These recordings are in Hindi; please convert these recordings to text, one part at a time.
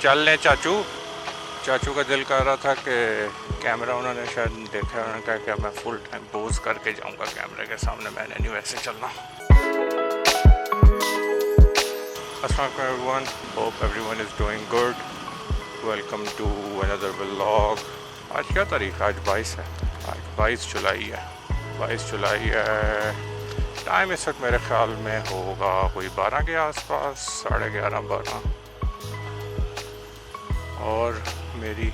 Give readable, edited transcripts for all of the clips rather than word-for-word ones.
चल लें चाचू। चाचू का दिल कर रहा था कि कैमरा उन्होंने शायद देखा, उन्होंने कहा कि मैं फुल टाइम पोज करके जाऊंगा कैमरे के सामने, मैंने नहीं वैसे चलना। अस्सलाम वालेकुम everyone, hope everyone is doing good. Welcome to another vlog. आज क्या तारीख है? आज 22 है। आज 22 जुलाई है। 22 जुलाई है। टाइम इस वक्त मेरे ख्याल में होगा कोई 12 के आसपास, 11:30 12। और मेरी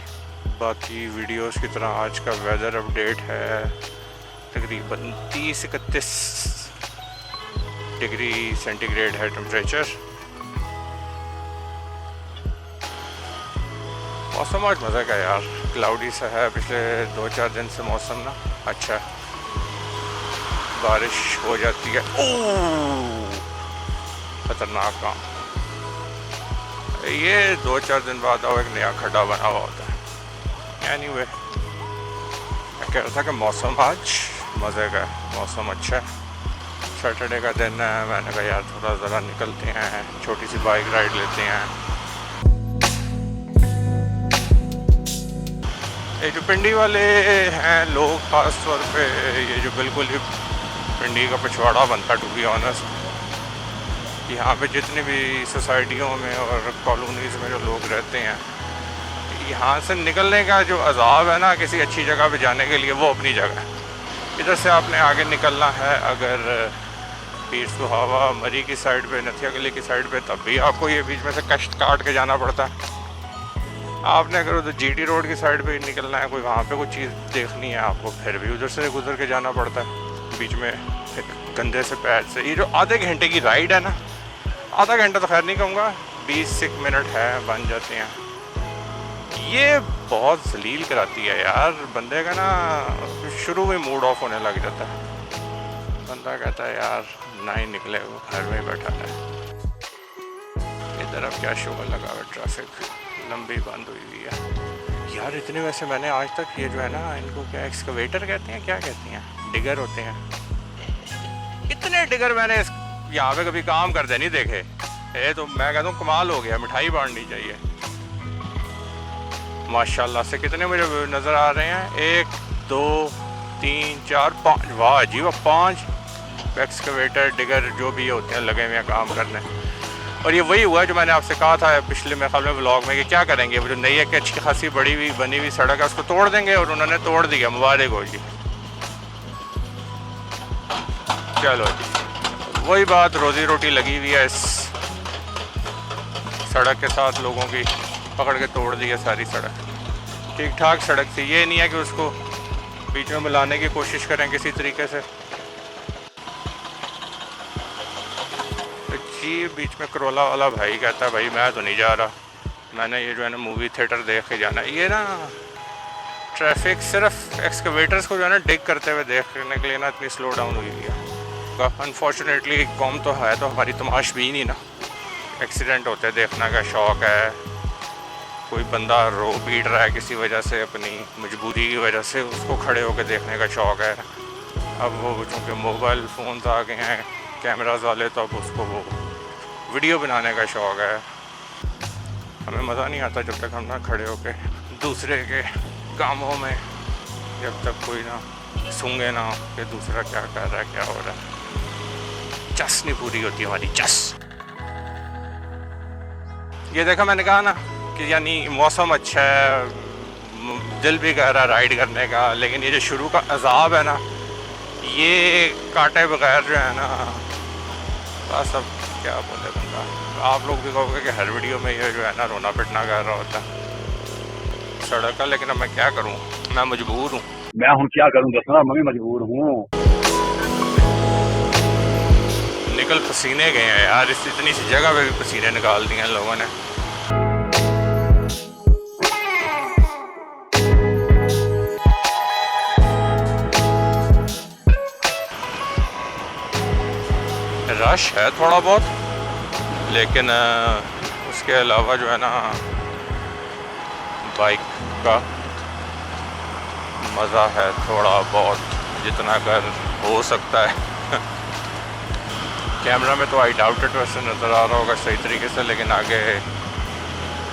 बाकी वीडियोस की तरह आज का वेदर अपडेट है। तकरीबन 30-31 डिग्री सेंटीग्रेड है टेम्परेचर। मौसम आज मज़े का यार, क्लाउडी सा है। पिछले 2-4 दिन से मौसम ना अच्छा है, बारिश हो जाती है। ओह खतरनाक काम। ये 2-4 दिन बाद और एक नया खड्डा बना हुआ होता है। एनीवे, मैं कह रहा था कि मौसम आज मज़े का है, मौसम अच्छा है। सैटरडे का दिन है, मैंने कहा यार थोड़ा ज़रा निकलते हैं, छोटी सी बाइक राइड लेते हैं। ये जो पिंडी वाले हैं लोग, ख़ास तौर पे ये जो बिल्कुल ही पिंडी का पिछवाड़ा बनता, टू बी ऑनेस्ट, यहाँ पे जितनी भी सोसाइटियों में और कॉलोनीज़ में जो लोग रहते हैं, यहाँ से निकलने का जो अज़ाब है ना किसी अच्छी जगह पे जाने के लिए, वो अपनी जगह है। इधर से आपने आगे निकलना है अगर पीर सुहावा मरी की साइड पे, नथिया गली की साइड पे, तब भी आपको ये बीच में से कष्ट काट के जाना पड़ता है। आपने अगर उधर जीटी रोड की साइड पे निकलना है, कोई वहाँ पे कोई चीज़ देखनी है आपको, फिर भी उधर से गुजर के जाना पड़ता है बीच में गंदे से पैर से। ये जो आधे घंटे की राइड है ना, आधा घंटा तो खैर नहीं कहूँगा, 20 मिनट है बन जाते हैं। ये बहुत जलील कराती है यार बंदे का ना, शुरू में मूड ऑफ होने लग जाता है। बंदा कहता है यार ना ही निकले, वो घर में ही बैठा है। इधर अब क्या शोर लगा हुआ, ट्रैफिक लंबी बंद हुई हुई है यार। इतने वैसे मैंने आज तक ये जो है ना, इनको क्या एक्सकवेटर कहते हैं, क्या कहते हैं, डिगर होते हैं, इतने डिगर मैंने यहाँ पे कभी काम करते नहीं देखे। ये तो मैं कहता हूँ कमाल हो गया, मिठाई बांटनी चाहिए। माशाल्लाह से कितने मुझे नज़र आ रहे हैं, 1 2 3 4 5, वाह जी वाह, 5 एक्सकवेटर डिगर जो भी होते हैं लगे हुए हैं काम करने। और ये वही हुआ जो मैंने आपसे कहा था पिछले मेरे ख्याल में व्लॉग में कि क्या करेंगे, वो जो नई एक अच्छी खासी बनी हुई सड़क है उसको तोड़ देंगे, और उन्होंने तोड़ दिया। मुबारक हो जी। चलो जी, वही बात, रोज़ी रोटी लगी हुई है इस सड़क के साथ, लोगों की पकड़ के तोड़ दी है सारी सड़क। ठीक ठाक सड़क थी, ये नहीं है कि उसको बीच में मिलाने की कोशिश करें किसी तरीके से। जी बीच में करोला वाला भाई कहता है भाई मैं तो नहीं जा रहा, मैंने ये जो है ना मूवी थिएटर देख के जाना। ये ना ट्रैफिक सिर्फ एक्सकवेटर्स को जो है ना डिग करते हुए देखने के लिए ना इतनी स्लो डाउन हुई है। अनफॉर्चुनेटली कौम तो है तो हमारी तमाशबीन ही ना, एक्सीडेंट होते देखने का शौक़ है। कोई बंदा रो पीट रहा है किसी वजह से, अपनी मजबूरी की वजह से, उसको खड़े होकर देखने का शौक़ है। अब वो चूँकि मोबाइल फ़ोन्स आ गए हैं कैमराज वाले, तो अब उसको वो वीडियो बनाने का शौक़ है। हमें मज़ा नहीं आता जब तक हम ना खड़े होकर दूसरे के कामों में, जब तक कोई ना सूंघे ना कि दूसरा क्या कर रहा है, क्या हो रहा है। चस नहीं पूरी होती हमारी, चस। ये देखा, मैंने कहा ना कि यानी मौसम अच्छा है, दिल भी कर रहा है राइड करने का, लेकिन ये जो शुरू का अजाब है ना, ये काटे बगैर जो है ना, बस अब क्या बोले बंदा। आप लोग भी कहोगे कि हर वीडियो में ये जो है ना रोना पिटना कर रहा होता है सड़क का, लेकिन अब मैं क्या करूं, मैं मजबूर हूं। मैं हूं क्या करूं दसना, मैं भी मजबूर हूं। निकल पसीने गए हैं यार, इस इतनी सी जगह पे भी पसीने निकाल दिए हैं लोगों ने। रश है थोड़ा बहुत, लेकिन उसके अलावा जो है ना बाइक का मज़ा है थोड़ा बहुत, जितना कर हो सकता है। कैमरा में तो आई डाउट इट वैसे नज़र आ रहा होगा सही तरीके से, लेकिन आगे